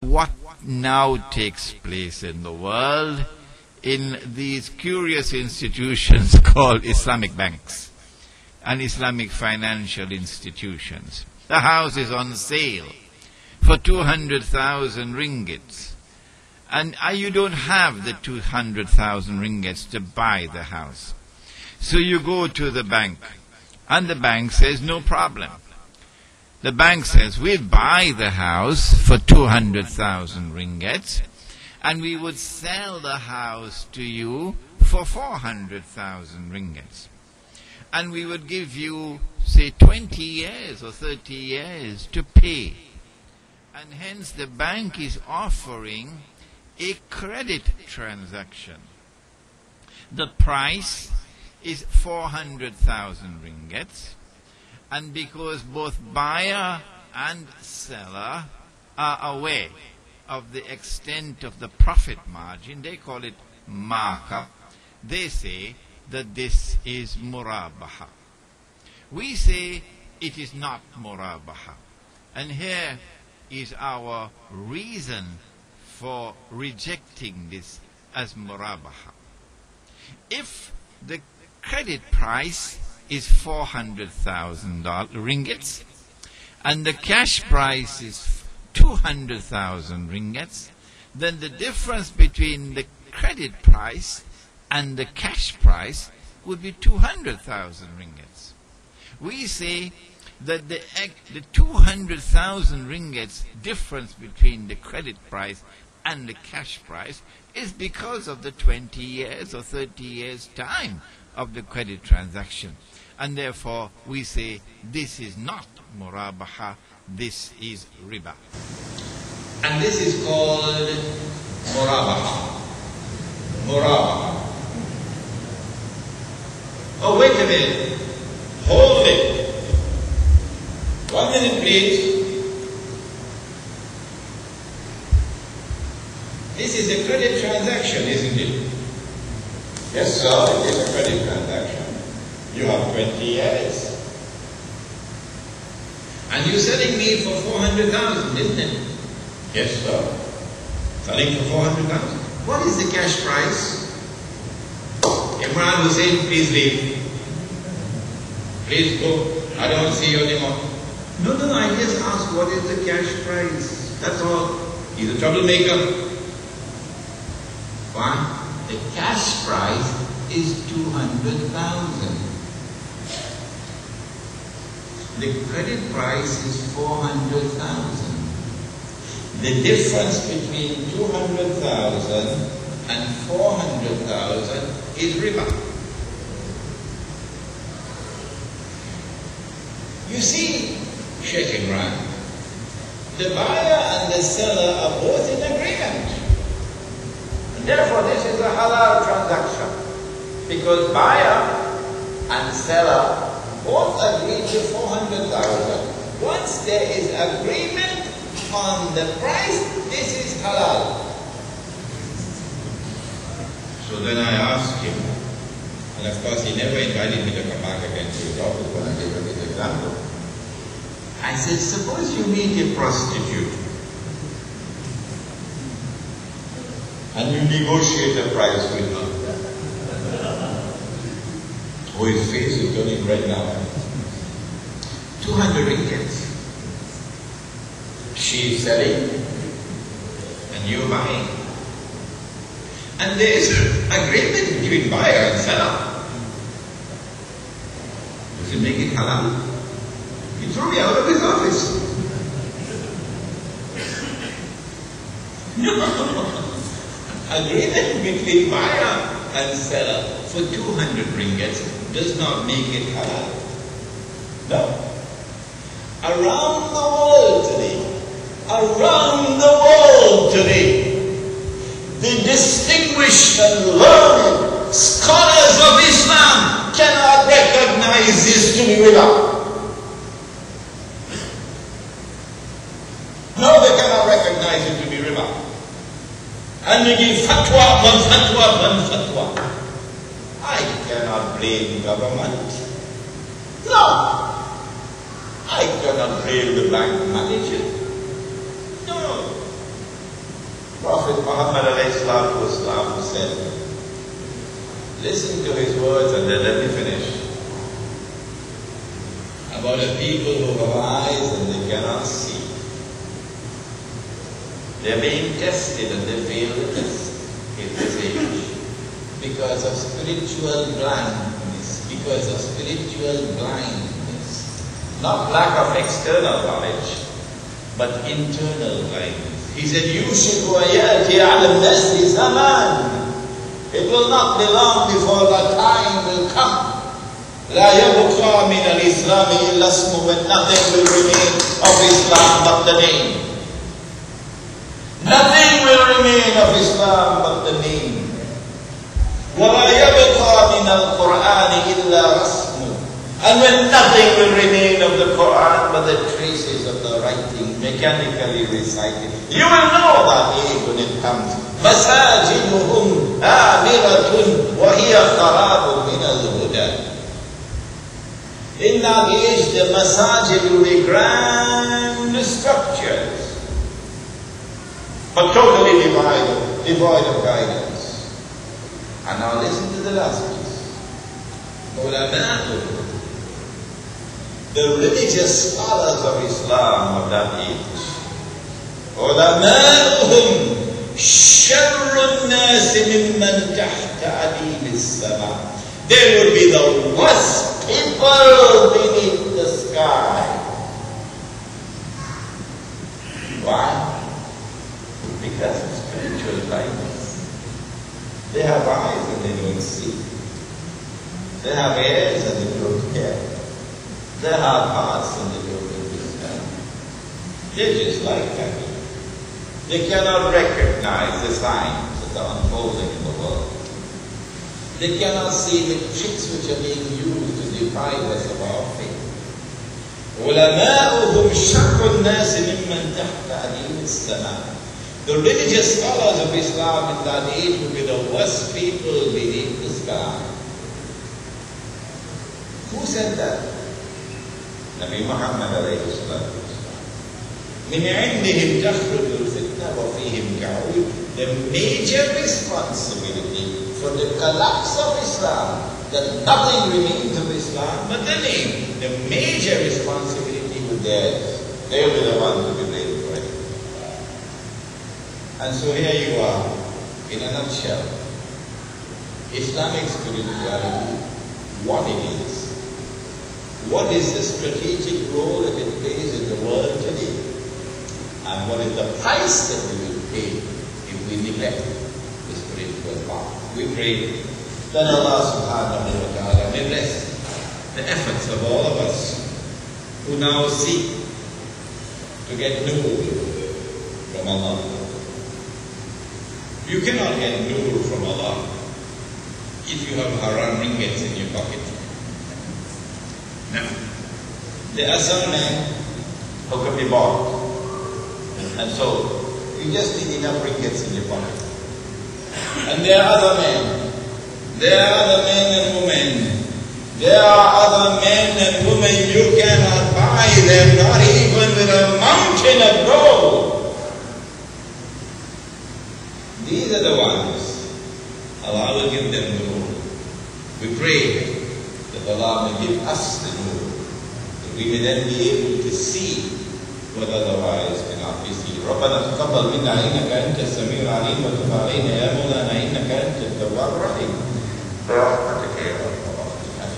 What now takes place in the world in these curious institutions called Islamic banks and Islamic financial institutions? The house is on sale for 200,000 ringgits, and you don't have the 200,000 ringgits to buy the house. So you go to the bank, and the bank says, no problem. The bank says, we'll buy the house for 200,000 ringgits, and we would sell the house to you for 400,000 ringgits. And we would give you, say, 20 years or 30 years to pay. And hence the bank is offering a credit transaction. The price is 400,000 ringgits. And because both buyer and seller are aware of the extent of the profit margin, they call it markup, they say that this is murabaha. We say it is not murabaha. And here is our reason for rejecting this as murabaha. If the credit price is 400,000 ringgits and the cash price is 200,000 ringgits, then the difference between the credit price and the cash price would be 200,000 ringgits. We say that the 200,000 ringgits difference between the credit price and the cash price is because of the 20 years or 30 years time of the credit transaction. And therefore we say this is not murabaha, this is riba. And this is called murabaha. Murabaha. Oh, wait a minute. Hold it. 1 minute, please. This is a credit transaction, isn't it? Yes, sir, it is a credit transaction. You have 20 years. And you're selling me for 400,000, isn't it? Yes, sir. Selling for 400,000. What is the cash price? Imran, Hosein, please leave. Please go. I don't see you anymore. No, I just asked what is the cash price. That's all. He's a troublemaker. Fine. The cash price is 200,000. The credit price is 400,000. The difference between 200,000 and 400,000 is riba. You see, Shaikh Imran, the buyer and the seller are both in agreement. Therefore, this is a halal transaction, because buyer and seller both agree to 400,000. Once there is agreement on the price, this is halal. So then I asked him, and of course he never invited me to come back again to his office when I gave him this example. I said, suppose you meet a prostitute and you negotiate the price with her. Oh, his face is turning red now. 200 ringgits. She is selling and you are buying. And there is agreement between buyer and seller. Does it make it halal? He threw me out of his office. No. Agreement between buyer and seller for 200 ringgits does not make it halal. No. Around the world today, the distinguished and learned scholars of Islam cannot recognize this to be riba. No, they cannot recognize it to be riba. And they give fatwa, one fatwa. I cannot blame government. No. I cannot blame the bank manager. No. Prophet Muhammad ﷺ said, listen to his words and then let me finish. About a people who have eyes and they cannot see. They're being tested and they fail the test in this age. Because of spiritual blindness. Because of spiritual blindness. Not lack of external knowledge, but internal blindness. He said, يُوشِكُ وَيَأْتِي عَلَى النَّاسِ زَمَانٌ. It will not be long before the time will come. لَا يَبْقَى مِنَ الْإِسْلَامِ إِلَّا اسْمُهُ. When nothing will remain of Islam but the name. Nothing will remain of Islam but the name. وَلَا يَبْقَى مِنَ الْقُرْآنِ إِلَّا رَسْمُهُ. And when nothing will remain of the Quran but the traces of the writing mechanically recited. You will know that age when it comes. مَسَاجِدُهُمْ آمِرَةٌ وَهِيَ خَرَابٌ مِنَ الْهُدَى. In that age, the masajid will be grand structures, but totally devoid of guidance. And now listen to the last piece. The religious scholars of Islam of that age. عُلَمَاؤُهُمْ شَرُّ النَّاسِ مِمَّنْ تَحْتَ أَدِيمِ السَّمَاءِ. They will be the worst people beneath the sky. Why? Because of spiritual blindness. They have eyes and they don't see. They have ears and they don't hear. They have hearts and they don't understand. They're just like that. They cannot recognize the signs that are unfolding in the world. They cannot see the tricks which are being used to deprive us of our faith. عُلَمَاؤُهُمْ شَرُّ النَّاسِ مِمَّنْ تَحْتَ أَدِيمِ السَّمَاءِ. The religious scholars of Islam in that age will be the worst people beneath the sky. Who said that? Nabi Muhammad alayhi salatu wasalam. مِنْ عِنْدِهِمْ تَخْرُجُ الْفِتْنَةُ وَفِيهِمْ كَعُودٌ. The major responsibility for the collapse of Islam, that nothing remains of Islam but the name, the major responsibility with theirs. They'll be the ones to be blamed for it. And so here you are, in a nutshell, Islamic spirituality, what it is. What is the strategic role that it plays in the world today? And what is the price that we will pay if we neglect the spiritual path? We pray that Allah subhanahu wa ta'ala may bless the efforts of all of us who now seek to get nur from Allah. You cannot get nur from Allah if you have haram ringgits in your pocket. No. There are some men who can be bought and sold. You just need enough ringgits in your pocket. And there are other men. There are other men and women. There are other men and women you cannot buy them, not even with a mountain of gold. These are the ones. Allah will give them the nur. We pray that Allah may give us the nur, that we may then be able to see what otherwise cannot be seen. ربنا تقبل منا إنك أنت السميع العليم وتب علينا يا مولانا إنك أنت التواب الرحيم.